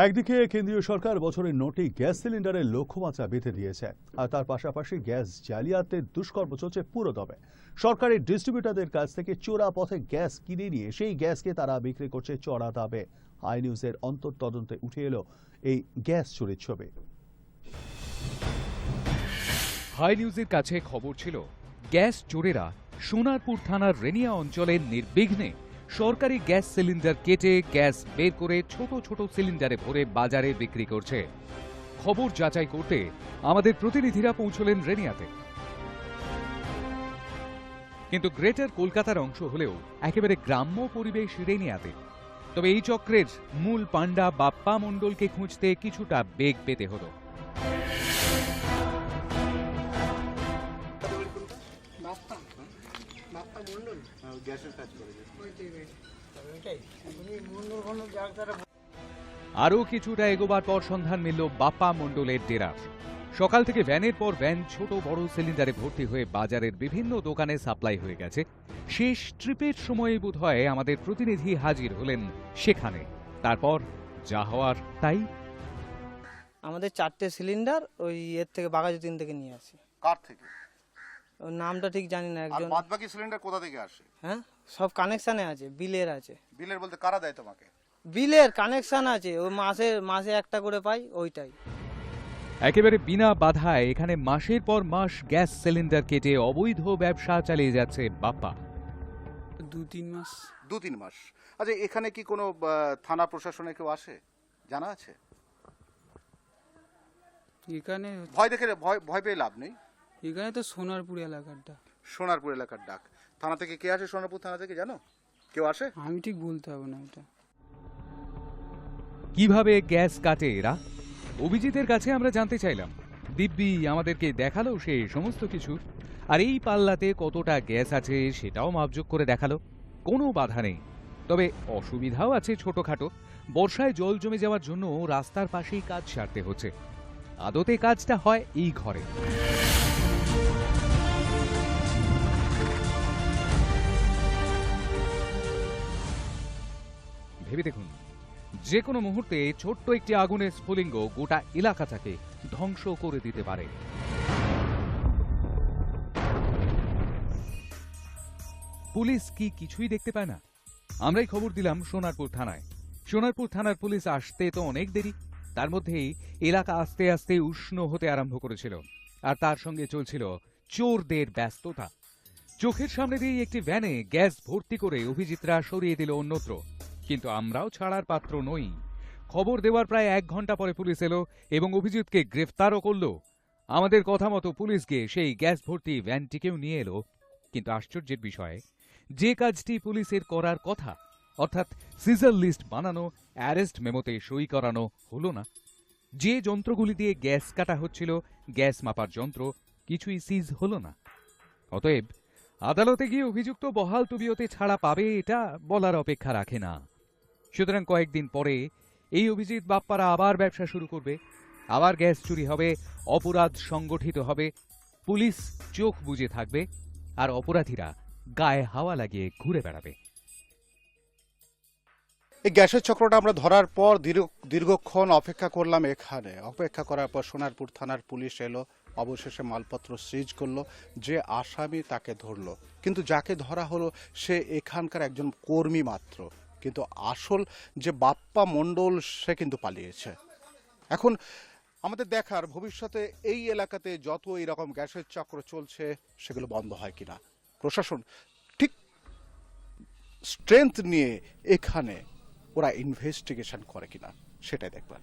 একদিকে কেন্দ্রীয় সরকার বছরে 9টি গ্যাস সিলিন্ডারের লক্ষ্যমাত্রা বেঁধে দিয়েছে, আর তার পাশাপাশি গ্যাস জালিয়াতের দুষ্কর্ম চলছে পুরোদমে। সরকারি ডিস্ট্রিবিউটরদের কাছ থেকে চোরা পথে গ্যাস কিনে নিয়ে সেই গ্যাসকে তারা বিক্রি করছে চড়া দামে। আই নিউজের অন্তর্তদন্তে উঠে এলো এই গ্যাস চুরির ছবি। হাই নিউজের কাছে খবর ছিল গ্যাস চোরেরা সোনারপুর থানার রেনিয়া অঞ্চলের নির্বিঘ্নে সরকারি গ্যাস সিলিন্ডার কেটে গ্যাস বের করে ছোট ছোট সিলিন্ডারে ভরে বাজারে বিক্রি করছে। খবর যাচাই করতে আমাদের প্রতিনিধিরা পৌঁছলেন রেনিয়াতে। কিন্তু গ্রেটার কলকাতার অংশ হলেও একেবারে গ্রাম্য পরিবেশ রেনিয়াতে। তবে এই চক্রের মূল পাণ্ডা বাপ্পা মণ্ডলকে খুঁজতে কিছুটা বেগ পেতে হলো। আরও কিছুটা এগোবার পর সন্ধান মিলল বাপ্পা মণ্ডলের ডেরা। সকাল থেকে ভ্যানের পর ভ্যান ছোট বড় সিলিন্ডারে ভর্তি হয়ে বাজারের বিভিন্ন দোকানে সাপ্লাই হয়ে গেছে। শেষ ট্রিপের সময়ে বোধহয় আমাদের প্রতিনিধি হাজির হলেন সেখানে। তারপর যা হওয়ার তাই। আমাদের 4টে সিলিন্ডার ওই এর থেকে বাঘাযতীন থেকে নিয়ে আসি। কার থেকে? ওর নামটা ঠিক জানি না। আর একজন বাদবাকি সিলিন্ডার কোথা থেকে আসে? হ্যাঁ, সব কানেকশানে আছে, বিলের আছে। বিলের বলতে কারা দেয় তোমাকে? বিলের কানেকশন আছে, ওই মাসে একটা করে পাই, ওইটাই। একেবারে বিনা বাধায় এখানে মাসের পর মাস গ্যাস সিলিন্ডার কেটে অবৈধ ব্যবসা চালিয়ে যাচ্ছে বাপ্পা। 2-3 মাস। 2-3 মাস। আচ্ছা, এখানে কি কোনো থানা প্রশাসনে কেউ আসে, জানা আছে? এখানে ভয় পেয়ে লাভ নেই। এখানে তো সোনারপুর এলাকাটা। সোনারপুর এলাকার ডাক। থানা থেকে কে আসে? সোনারপুর থানা থেকে জানো কেউ আসে? আমি ঠিক বলতে পারবো না এটা। কিভাবে গ্যাস কাটে এরা? অভিজিতের কাছে আমরা জানতে চাইলাম। দিব্যি আমাদেরকে দেখালো সে সমস্ত কিছু, আর এই পাল্লাতে কতটা গ্যাস আছে সেটাও মাপজোক করে দেখালো। কোনো বাধা নেই, তবে অসুবিধাও আছে ছোটখাটো। বর্ষায় জল জমে যাওয়ার জন্য রাস্তার পাশেই কাজ সারতে হচ্ছে। আদতে কাজটা হয় এই ঘরে। ভেবে দেখুন, যে কোনো মুহূর্তে ছোট্ট একটি আগুনের স্ফুলিঙ্গ গোটা এলাকাটাকে ধ্বংস করে দিতে পারে। পুলিশ কি কিছুই দেখতে পায় না? আমরাই খবর দিলাম সোনারপুর থানায়। সোনারপুর থানার পুলিশ আসতে তো অনেক দেরি। তার মধ্যেই এলাকা আস্তে আস্তে উষ্ণ হতে আরম্ভ করেছিল, আর তার সঙ্গে চলছিল চোরদের ব্যস্ততা। চোখের সামনে দিয়ে একটি ভ্যানে গ্যাস ভর্তি করে অভিজিৎরা সরিয়ে দিল অন্যত্র। কিন্তু আমরাও ছাড়ার পাত্র নই। খবর দেওয়ার প্রায় 1 ঘন্টা পরে পুলিশ এলো এবং অভিজিৎকে গ্রেফতারও করল। আমাদের কথা মতো পুলিশ গিয়ে সেই গ্যাস ভর্তি ভ্যানটিকেও নিয়ে এলো। কিন্তু আশ্চর্যের বিষয়, যে কাজটি পুলিশের করার কথা, অর্থাৎ সিজার লিস্ট বানানো, অ্যারেস্ট মেমোতে সই করানো, হলো না। যে যন্ত্রগুলি দিয়ে গ্যাস কাটা হচ্ছিল, গ্যাস মাপার যন্ত্র, কিছুই সিজ হলো না। অতএব আদালতে গিয়ে অভিযুক্ত বহাল তবিয়তে ছাড়া পাবে এটা বলার অপেক্ষা রাখে না। সুতরাং কয়েকদিন পরে এই অভিজিৎ বাপ্পারা আবার ব্যবসা শুরু করবে, আবার গ্যাস চুরি হবে, অপরাধ সংগঠিত হবে, পুলিশ চোখ বুজে থাকবে, আর অপরাধীরা গায়ে হাওয়া লাগিয়ে ঘুরে বেড়াবে। এই গ্যাসের চক্রটা আমরা ধরার পর দীর্ঘক্ষণ অপেক্ষা করলাম। এখানে অপেক্ষা করার পর সোনারপুর থানার পুলিশ এলো, অবশেষে মালপত্র সিজ করলো। যে আসামি তাকে ধরলো, কিন্তু যাকে ধরা হলো সে এখানকার একজন কর্মী মাত্র। কিন্তু আসল যে বাপ্পা মণ্ডল সে কিন্তু পালিয়েছে। এখন আমাদের দেখার ভবিষ্যতে এই এলাকাতে যত এরকম গ্যাসের চক্র চলছে সেগুলো বন্ধ হয় কিনা, প্রশাসন ঠিক স্ট্রেংথ নিয়ে এখানে ওরা ইনভেস্টিগেশন করে কিনা, সেটাই দেখবেন।